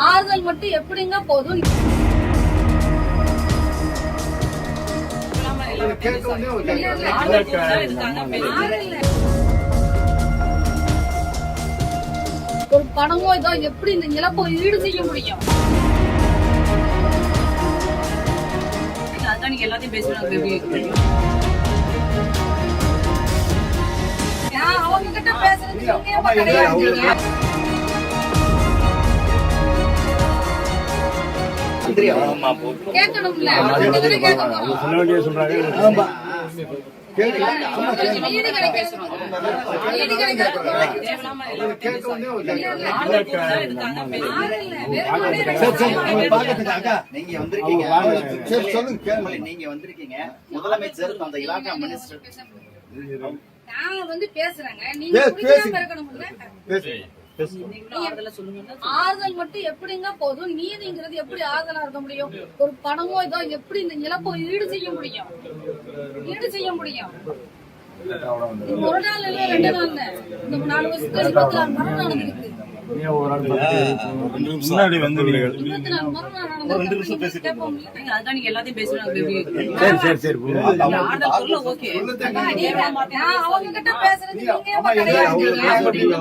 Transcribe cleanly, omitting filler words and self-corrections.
ஆறுதல் மட்டும் எப்படிங்க போதும்? ஒரு பணமோ இதோ எப்படி இந்த இழப்பை ஈடு செய்ய முடியும்? அதான் நீங்க எல்லாத்தையும் பேசுறாங்க. அவங்க கிட்ட பேசுறது நீங்க கிடையாது. கேட்கணும்ல, நீங்க வந்திருக்கீங்க முதலமைச்சர் அந்த இலாகா மினிஸ்டர் நான் வந்து பேசுறேங்க. நீங்க இருக்கணும்ல. ஆறுதல் மட்டும் எப்படிங்க போதும்? நீதிங்கிறது எப்படி ஆறுதலா இருக்க முடியும்? ஒரு பணமோ இதோ எப்படி இந்த இழப்பை ஈடு செய்ய முடியும்? ஒரு நாள் இல்ல, 2 நாள் இல்ல, இந்த 4 வருஷத்துல 24 மரணம் நடந்திருக்கு. 24 மரணம் நடந்திருக்கு. அதான் நீங்க எல்லாத்தையும் பேசுறாங்க. அவங்க கிட்ட பேசுறது நீங்க கிடையாது.